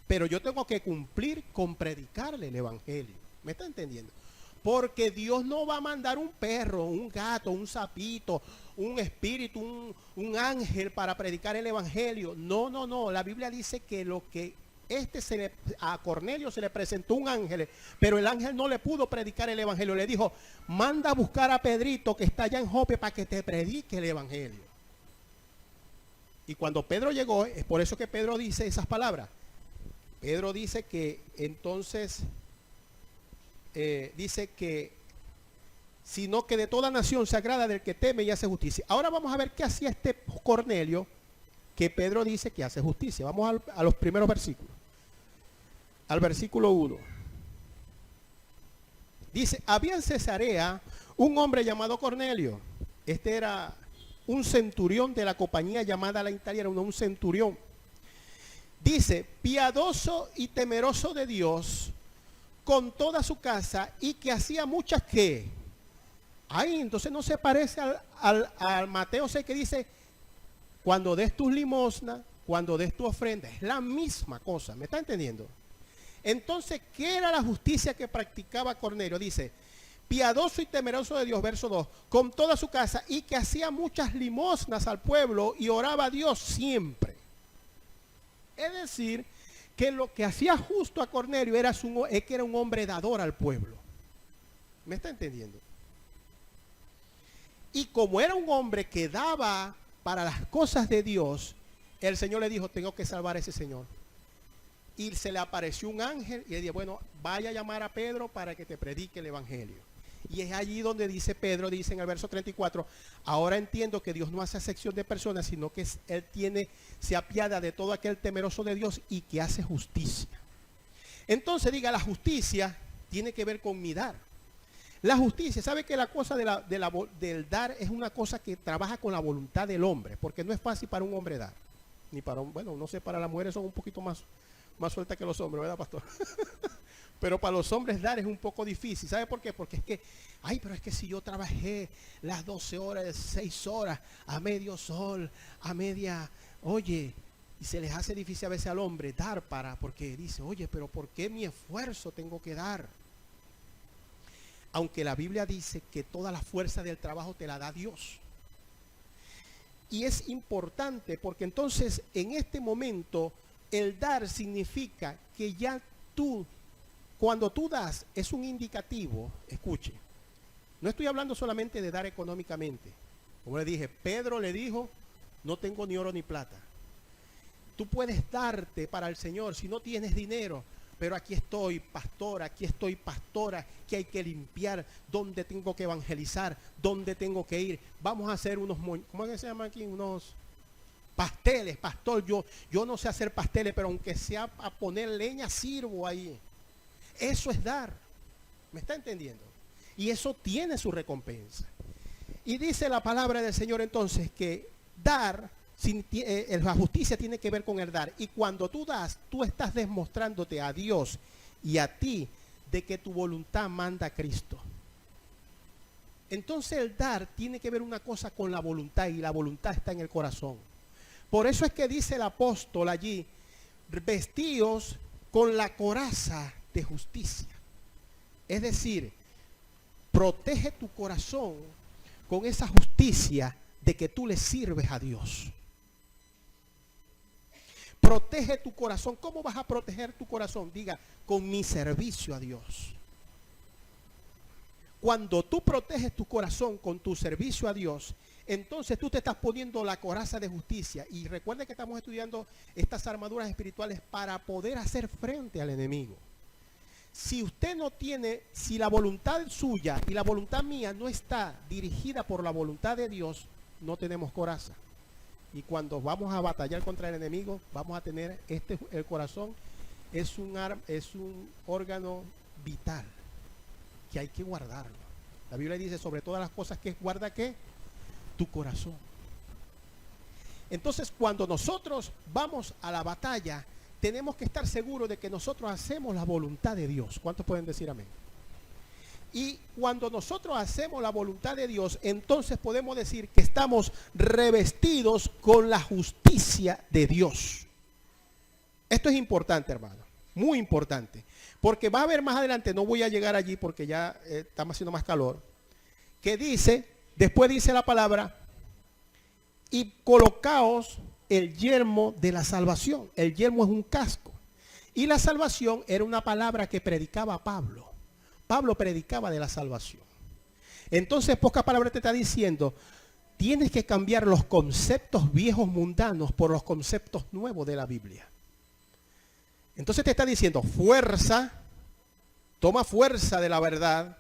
Pero yo tengo que cumplir con predicarle el evangelio. ¿Me está entendiendo? Porque Dios no va a mandar un perro, un gato, un sapito, un espíritu, un ángel para predicar el evangelio. No, no, no. La Biblia dice que a Cornelio se le presentó un ángel, pero el ángel no le pudo predicar el evangelio. Le dijo: manda a buscar a Pedrito que está allá en Jope para que te predique el evangelio. Y cuando Pedro llegó, es por eso que Pedro dice esas palabras. Pedro dice que entonces, dice que sino que de toda nación se agrada del que teme y hace justicia. Ahora vamos a ver qué hacía este Cornelio, que Pedro dice que hace justicia. Vamos a los primeros versículos. Al versículo 1. Dice: había en Cesarea un hombre llamado Cornelio. Este era un centurión de la compañía llamada la italiana, un centurión. Dice: piadoso y temeroso de Dios con toda su casa, y que hacía muchas que. Ay, entonces no se parece al Mateo 6 que dice: cuando des tus limosnas, cuando des tu ofrenda. Es la misma cosa, ¿me está entendiendo? Entonces, ¿qué era la justicia que practicaba Cornelio? Dice: piadoso y temeroso de Dios, verso 2, con toda su casa, y que hacía muchas limosnas al pueblo y oraba a Dios siempre. Es decir, que lo que hacía justo a Cornelio es que era un hombre dador al pueblo. ¿Me está entendiendo? Y como era un hombre que daba para las cosas de Dios, el Señor le dijo: tengo que salvar a ese señor. Y se le apareció un ángel y le dijo: bueno, vaya a llamar a Pedro para que te predique el evangelio. Y es allí donde dice Pedro, dice en el verso 34, ahora entiendo que Dios no hace acepción de personas, sino que Él se apiada de todo aquel temeroso de Dios y que hace justicia. Entonces diga, la justicia tiene que ver con mi dar. La justicia, ¿sabe que la cosa del dar es una cosa que trabaja con la voluntad del hombre? Porque no es fácil para un hombre dar. Ni para bueno, no sé, para las mujeres son un poquito más sueltas que los hombres, ¿verdad, pastor? Pero para los hombres dar es un poco difícil. ¿Sabe por qué? Porque es que, pero es que si yo trabajé las 12 horas, 6 horas, a medio sol, a media, oye, y se les hace difícil a veces al hombre dar porque dice, oye, pero ¿por qué mi esfuerzo tengo que dar? Aunque la Biblia dice que toda la fuerza del trabajo te la da Dios. Y es importante porque entonces en este momento el dar significa que ya cuando tú das, es un indicativo. Escuche, no estoy hablando solamente de dar económicamente. Como le dije, Pedro le dijo: no tengo ni oro ni plata. Tú puedes darte para el Señor. Si no tienes dinero, pero aquí estoy, pastora, que hay que limpiar, dónde tengo que evangelizar, dónde tengo que ir. Vamos a hacer unos, ¿cómo es que se llama aquí? Unos pasteles, pastor. Yo no sé hacer pasteles, pero aunque sea a poner leña, sirvo ahí. Eso es dar. ¿Me está entendiendo? Y eso tiene su recompensa. Y dice la palabra del Señor entonces que dar, la justicia tiene que ver con el dar. Y cuando tú das, tú estás demostrándote a Dios y a ti de que tu voluntad manda a Cristo. Entonces el dar tiene que ver una cosa con la voluntad, y la voluntad está en el corazón. Por eso es que dice el apóstol allí, vestidos con la coraza de justicia. Es decir, protege tu corazón con esa justicia de que tú le sirves a Dios. Protege tu corazón. ¿Cómo vas a proteger tu corazón? Diga, con mi servicio a Dios. Cuando tú proteges tu corazón con tu servicio a Dios, entonces tú te estás poniendo la coraza de justicia. Y recuerde que estamos estudiando estas armaduras espirituales para poder hacer frente al enemigo. Si usted no tiene, si la voluntad suya y la voluntad mía no está dirigida por la voluntad de Dios, no tenemos coraza. Y cuando vamos a batallar contra el enemigo, vamos a tener el corazón es un órgano vital que hay que guardarlo. La Biblia dice sobre todas las cosas que guarda ¿qué? Tu corazón. Entonces, cuando nosotros vamos a la batalla, tenemos que estar seguros de que nosotros hacemos la voluntad de Dios. ¿Cuántos pueden decir amén? Y cuando nosotros hacemos la voluntad de Dios, entonces podemos decir que estamos revestidos con la justicia de Dios. Esto es importante, hermano, muy importante, porque va a haber más adelante, no voy a llegar allí porque ya estamos haciendo más calor, que dice, después dice la palabra, y colocaos el yelmo de la salvación. El yelmo es un casco. Y la salvación era una palabra que predicaba Pablo. Pablo predicaba de la salvación. Entonces, poca palabra te está diciendo, tienes que cambiar los conceptos viejos mundanos por los conceptos nuevos de la Biblia. Entonces te está diciendo, fuerza, toma fuerza de la verdad,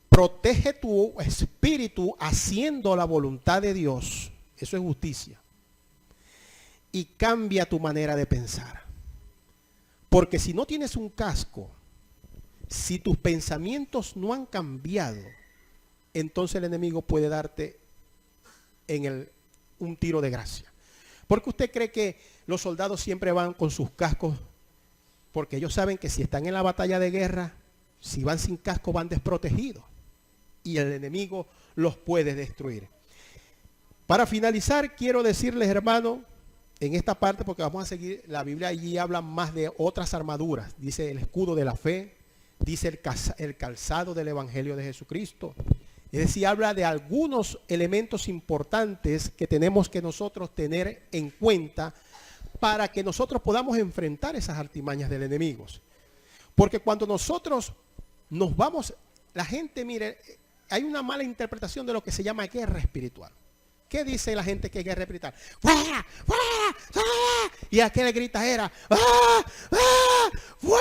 protege tu espíritu haciendo la voluntad de Dios. Eso es justicia. Y cambia tu manera de pensar. Porque si no tienes un casco, si tus pensamientos no han cambiado, entonces el enemigo puede darte un tiro de gracia. Porque usted cree que los soldados siempre van con sus cascos, porque ellos saben que si están en la batalla de guerra, si van sin casco van desprotegidos y el enemigo los puede destruir. Para finalizar, quiero decirles, hermano, en esta parte, porque vamos a seguir, la Biblia allí habla más de otras armaduras. Dice el escudo de la fe, dice el calzado del Evangelio de Jesucristo. Es decir, habla de algunos elementos importantes que tenemos que nosotros tener en cuenta para que nosotros podamos enfrentar esas artimañas del enemigo. Porque cuando nosotros nos vamos, la gente, mire, hay una mala interpretación de lo que se llama guerra espiritual. ¿Qué dice la gente que es guerra espiritual? ¡Fuera! ¡Fuera! ¡Fuera! Y aquel grita era ¡ah! ¡Ah! ¡Fuera!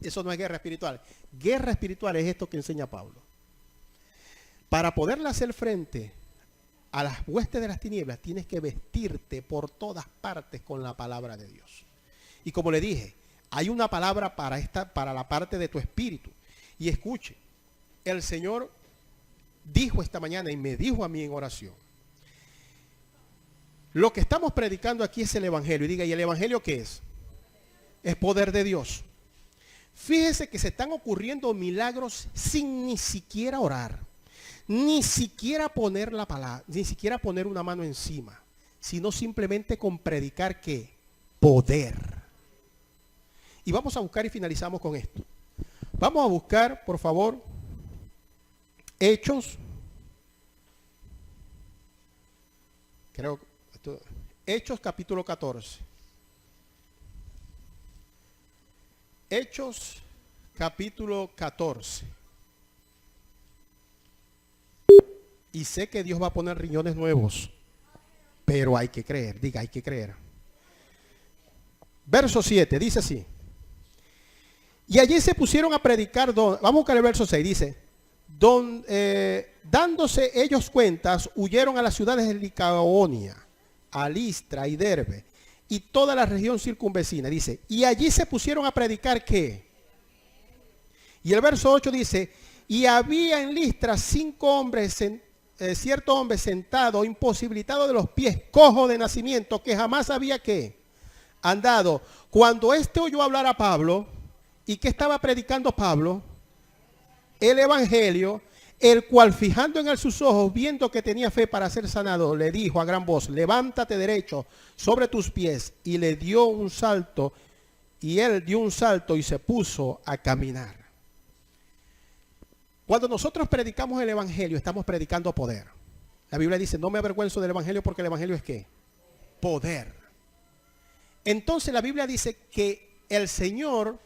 Eso no es guerra espiritual. Guerra espiritual es esto que enseña Pablo. Para poderle hacer frente a las huestes de las tinieblas, tienes que vestirte por todas partes con la palabra de Dios. Y como le dije, hay una palabra para la parte de tu espíritu. Y escuche, el Señor dijo esta mañana y me dijo a mí en oración, lo que estamos predicando aquí es el Evangelio. Y diga, ¿y el Evangelio qué es? Es poder de Dios. Fíjese que se están ocurriendo milagros sin ni siquiera orar, ni siquiera poner la palabra, ni siquiera poner una mano encima, sino simplemente con predicar ¿qué? Poder. Y vamos a buscar y finalizamos con esto. Vamos a buscar, por favor, Hechos. Hechos capítulo 14. Hechos capítulo 14. Y sé que Dios va a poner riñones nuevos pero hay que creer. Diga, hay que creer. Verso 7, dice así. Y allí se pusieron a predicar, vamos a buscar el verso 6, dice, dándose ellos cuentas, huyeron a las ciudades de Licaonia, a Listra y Derbe, y toda la región circunvecina, dice, y allí se pusieron a predicar, ¿qué? Y el verso 8 dice, y había en Listra 5 hombres, cierto hombre sentado, imposibilitado de los pies, cojo de nacimiento, que jamás había, ¿qué? Andado. Cuando éste oyó hablar a Pablo, ¿y qué estaba predicando Pablo? El evangelio, el cual fijando en él sus ojos, viendo que tenía fe para ser sanado, le dijo a gran voz, levántate derecho sobre tus pies, y le dio un salto, y él dio un salto y se puso a caminar. Cuando nosotros predicamos el evangelio, estamos predicando poder. La Biblia dice, no me avergüenzo del evangelio, porque el evangelio es ¿qué? Poder. Entonces la Biblia dice que el Señor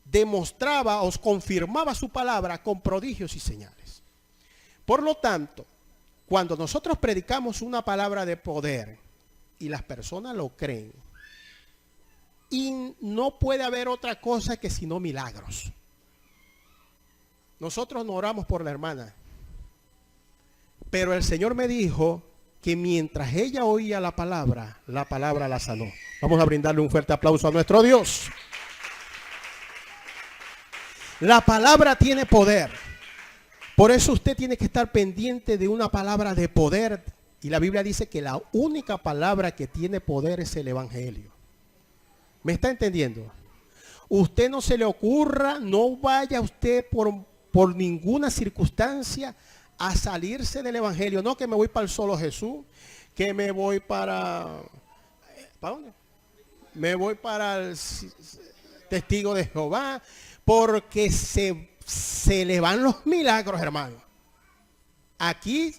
demostraba, os confirmaba su palabra con prodigios y señales. Por lo tanto, cuando nosotros predicamos una palabra de poder y las personas lo creen, y no puede haber otra cosa que sino milagros. Nosotros no oramos por la hermana, pero el Señor me dijo que mientras ella oía la palabra la sanó. Vamos a brindarle un fuerte aplauso a nuestro Dios. La palabra tiene poder. Por eso usted tiene que estar pendiente de una palabra de poder. Y la Biblia dice que la única palabra que tiene poder es el evangelio. ¿Me está entendiendo? Usted no se le ocurra, no vaya usted por ninguna circunstancia a salirse del evangelio. No, que me voy para el solo Jesús, que me voy ¿para dónde? Me voy para el testigo de Jehová, porque se le van los milagros, hermano. Aquí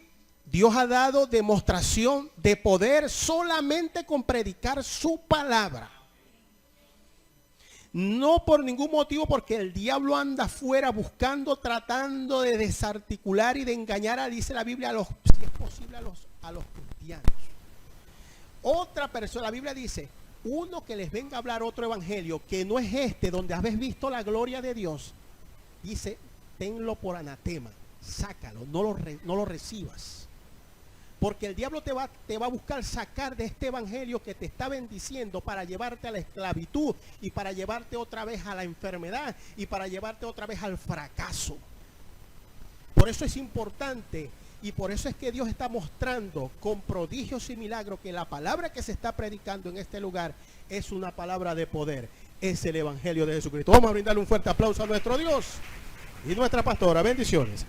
Dios ha dado demostración de poder solamente con predicar su palabra. No por ningún motivo, porque el diablo anda afuera buscando, tratando de desarticular y de engañar, dice la Biblia, si es posible, a los cristianos. Otra persona, la Biblia dice, uno que les venga a hablar otro evangelio, que no es este, donde habéis visto la gloria de Dios, dice, tenlo por anatema, sácalo, no lo recibas. Porque el diablo te va a buscar sacar de este evangelio que te está bendiciendo para llevarte a la esclavitud y para llevarte otra vez a la enfermedad y para llevarte otra vez al fracaso. Por eso es importante y por eso es que Dios está mostrando con prodigios y milagros que la palabra que se está predicando en este lugar es una palabra de poder. Es el evangelio de Jesucristo. Vamos a brindarle un fuerte aplauso a nuestro Dios y nuestra pastora. Bendiciones.